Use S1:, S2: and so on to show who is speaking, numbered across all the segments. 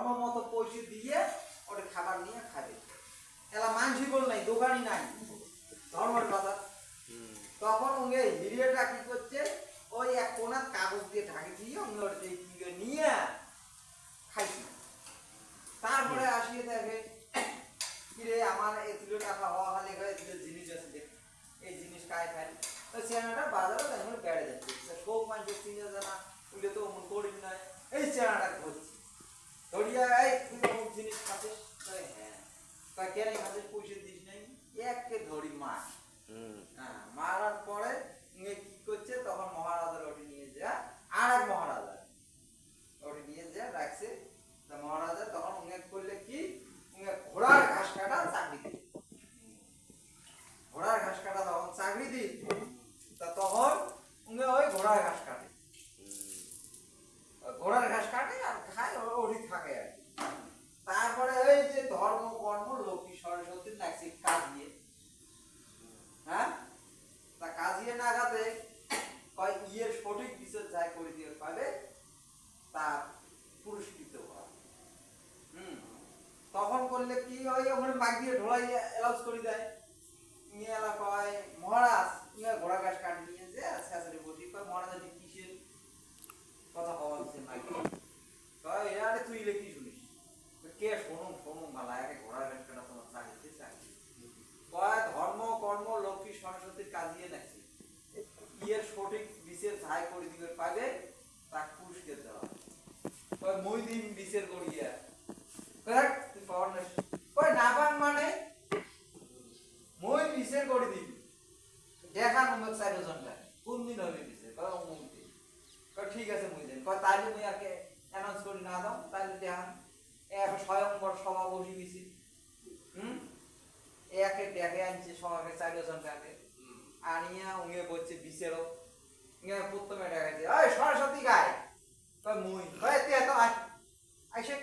S1: ধর্ম মতো পয়সা দিয়ে ওটা খাবার নিয়ে খাবে। এলা মানসি বল নাই, দোকানই নাই, ধর্মের কথা। তখন উনি হিরিয়াটা কি করছে, ওই এক কোনার কাগজ দিয়ে ঢাকি দিয়ে উনি ওটা নিয়ে খাইছি। তারপরে আসিয়ে দেখে কিরে আমার এগুলো টাকা হওয়া খালি এগুলো জিনিস আছে, এই জিনিস কায় খাই। তো চেনাটা বাজারে তেমন বেড়ে যাচ্ছে, সব মানুষের চিনে জানা উঠে তো অমন করিম নাই, এই চেনাটা ধরছি ধরিয়া এই তুই অমুক জিনিস খাচ্ছিস, হ্যাঁ তা কেন খাচ্ছিস, পয়সা দিস নাই, এককে ধরি মার। হ্যাঁ, মারার পরে কি করছে, তখন মহারাজার ওটি নিয়ে যা, আর এক মহারাজা ওটি নিয়ে যা রাখছে। মহারাজা তখন উনি করলে কি, ঘোড়ার ঘাস কাটা চাকরি দিল। ঘোড়ার ঘাস কাটা তখন চাকরি দিল, তা তখন উনি ওই ঘোড়ার ঘাস কাটে, ঘোড়ার ঘাস কাটে আর খায়, ওরই থাকে আর কি। তারপরে ওই যে ধর্ম কর্ম লক্ষ্মী সরস্বতী লাগছে কাজিয়ে, হ্যাঁ তা কাজিয়ে নাগাতে কয় ইয়ের সঠিক বিচার যাই করে দিয়ে পাবে তা পুরস্কৃত করা। তখন করলে কি হয়, ওখানে মাগ দিয়ে ঢোলাই অ্যালাউন্স করে দেয়। নিয়ে এলা কয় মহারাজ ঘোড়া ঘাস কাটি নিয়ে যে শেষে বসি, কয় মহারাজ কিসের কথা কওয়া হচ্ছে মাইকে, কয় আরে তুই কি শুনিস, কে শোনো শোনো মালা একে ঘোড়া ঘাস কাটা তোমার চাকরিতে চাকরি। কয় ধর্ম কর্ম লক্ষ্মী সরস্বতীর কাজিয়ে নাকি ইয়ের সঠিক বিচার যাই করে দিবে পাবে তাকে পুরস্কার দেওয়া। কয় মই দিন বিচার করিয়া, তুই পাওয়ার না, কয় না পান মানে মই বিচার করে দিবি, দেখান অমুক 4 জনটা কোন দিন হবে বিচার, কয় অমুক দিন। কয় ঠিক আছে মই দেন, কয় তাইলে মই আগে অ্যানাউন্স করি না দাও, তাইলে দেখান। এখন স্বয়ংবর সভা বসি দিছি, একে ডেকে আনছে সবাইকে 4 জনটাকে আনিয়া উনি বলছে বিচারও, প্রথমে দেখাচ্ছে ওই সরস্বতী গায়, কয় মই, কয় তুই এত আইসে,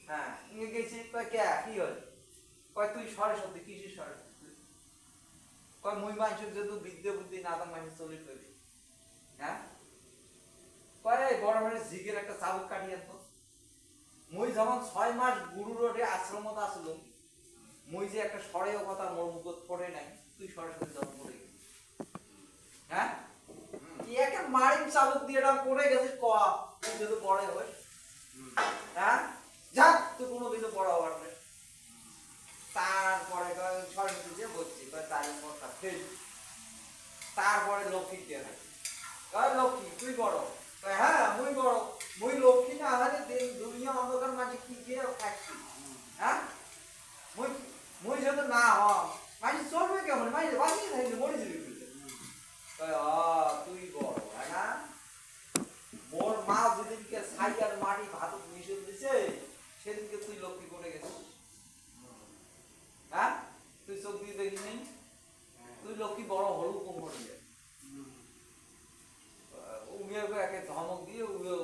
S1: হ্যাঁ উনি গেছি, কয় কে কি হল, কয় তুই সরস্বতী, কিসের সরস্বতী, কয় মই মানুষের যেহেতু বিদ্যা বুদ্ধি না দাম মানুষ চলে ফেলি, হ্যাঁ কয় বড় বড় জিগের একটা চাবুক কাটিয়ে তো, মই যখন 6 মাস গুরু রোডে আশ্রমত আসলো, মই যে একটা সরেও কথা মোর মুখত পড়ে নাই, তুই সরস্বতী যখন পড়ে গেছিস, হ্যাঁ কি একটা মারিম চাবুক দিয়ে এটা পড়ে গেছিস, ক তুই যদি বড় হইস, হ্যাঁ যা তুই কোনো কিছু বড় হবার নেই। তারপরে সরস্বতী যে বলছি, তার উপরটা ফেল। তারপরে লক্ষ্মী কে থাকে, লক্ষ্মী তুই বড়, হ্যাঁ মুই বড়, মুই লক্ষ্মী না হলে দুনিয়া অন্ধকার মাঝে কি খেয়ে থাকছি, হ্যাঁ মুই মুই যদি না হ মাঝে চলবে কেমন, মাঝে বাঁচিয়ে থাকলে মরে যাবি, তুই বড় না। মোর মা যেদিনকে ছাই আর মাটি ভাত মিশে দিছে সেদিনকে তুই লক্ষ্মী করে গেছিস, হ্যাঁ তুই চোখ দিয়ে দেখিস নেই, তুই লক্ষ্মী বড় হলু কোমর দিয়ে, উমিয়াকে একে ধমক দিয়ে উমিও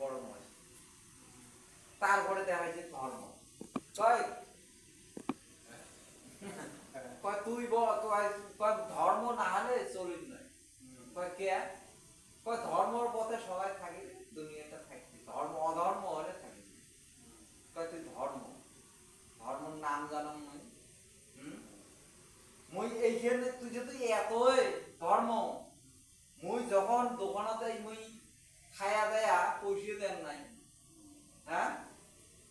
S1: বড় নয়। তারপরে দেখা যায় ধর্ম, কয় তুই ধর্ম না হলে চলিত নয়, কয় কে, কয় ধর্মর পথে সবাই থাকি দুনিয়াটা থাকবি, ধর্ম অধর্ম হলে থাকি, কয় তুই ধর্ম, ধর্মের নাম জানাম মই, মই এইখানে তুই যদি এতই ধর্ম, মই যখন দোকানতে মই খায়া দেয়া পয়সা দেন নাই, হ্যাঁ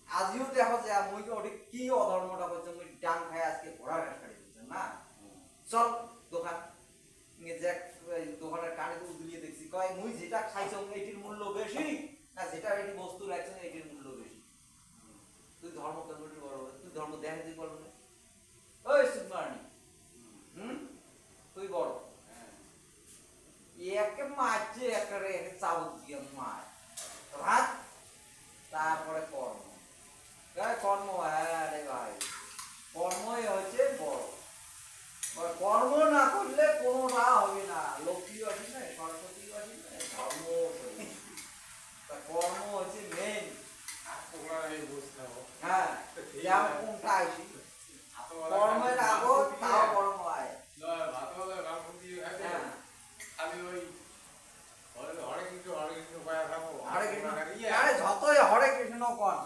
S1: আজিও দেখো যে মই ওটি কি অধর্মটা করছে, মই ডাং খায় আজকে ঘোড়া ঘাস কাটি দিচ্ছেন না, চল দোকান যে দোকানের কানে তো উদলিয়ে দেখছি, কয় মুই যেটা খাইছ এটির মূল্য বেশি না যেটা এটি বস্তু রাখছেন এটির মূল্য বেশি, তুই ধর্ম কেমন বড়, তুই ধর্ম দেখে তুই বড়, ওই সুমানি তুই বড়, একে মারছে একটা চাবুক দিয়ে মার রাত। তারপরে কর্ম, কর্ম, হ্যাঁ রে ভাই কর্মই হচ্ছে বড়, কর্ম না করলে কোনোটা হবে না, লক্ষ্মীও আসি না, সরস্বতীও আসি না, ধর্ম কর্ম আরে যতই হরে কৃষ্ণ কন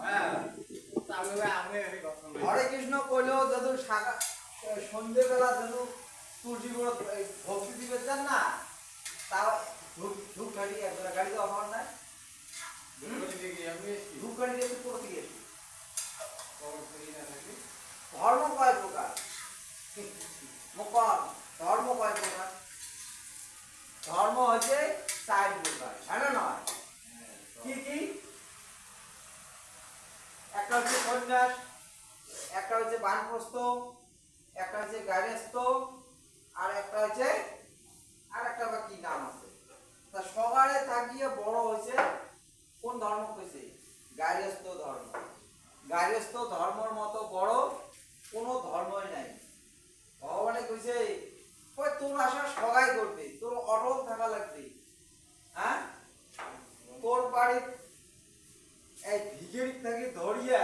S1: হরে কৃষ্ণ কইলেও যদু সন্ধ্যেবেলা যদু তুলসী গুলো ভক্তি দিবে চান না তাও ধূপ গাড়ি একজোড়া গাড়ি তো আমার নাই ধূপ গাড়ি দিয়ে তুই কোথা থেকে এসেছিস? ধর্ম কয় প্রকার মুকন ধর্ম কয় প্রকার ধর্ম হচ্ছে 4 প্রকার হ্যাঁ না নয় কি কি একটা হচ্ছে সন্ন্যাস একটা হচ্ছে বানপ্রস্থ একটা হচ্ছে গার্হস্থ্য আর একটা হচ্ছে আর একটা বা কি নাম আছে তা সবারে থাকিয়ে বড় হয়েছে কোন ধর্ম কইছে গার্হস্থ্য ধর্ম গার্হস্থ্য ধর্মের মতো বড় কোনো ধর্মই নাই ভগবানে কইছে ওই তোর আশা সগাই করবে তোর অটল থাকা লাগবে হ্যাঁ তোর বাড়ি এই ভিখারি থেকে ধরিয়া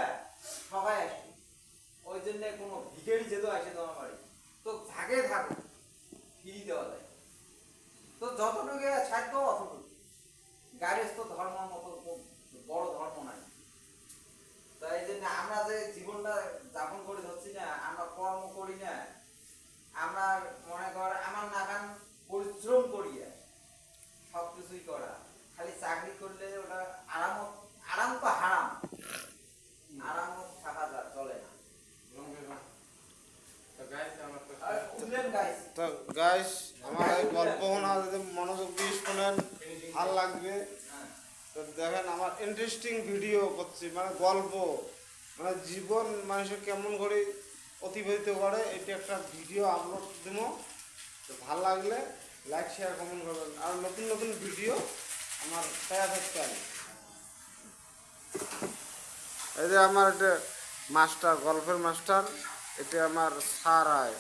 S1: সবাই আসবে ওই জন্য কোনো ভিখারি যেহেতু আসে তোমার বাড়ি তো ভাগে থাকো ফিরি দেওয়া যায় তো যতটুকু ছাড়তো অতটুকু গার্হস্থ্য ধর্মের মতো বড় ধর্ম নাই তাই এই জন্য আমরা যে জীবনটা যাপন করে ধরছি না আমরা কর্ম করি না আমরা মনে কর আমার নাগান পরিশ্রম করিয়া সব কিছুই করা খালি চাকরি করলে ওটা আরাম আরাম তো হারাম আরাম থাকা চলে না
S2: তো গাইস আমার এই গল্প শোনা যদি মনোযোগ দিয়ে শোনেন ভাল লাগবে তো দেখেন আমার ইন্টারেস্টিং ভিডিও করছি মানে গল্প মানে জীবন মানুষের কেমন করে অতিবাহিত করে এটি একটা ভিডিও আপলোড দিব তো ভাল লাগলে লাইক শেয়ার কমেন্ট করবেন আর নতুন নতুন ভিডিও আমার তৈরি থাকতে হবে এই যে আমার এটা মাস্টার গল্পের মাস্টার এটা আমার স্যার হয়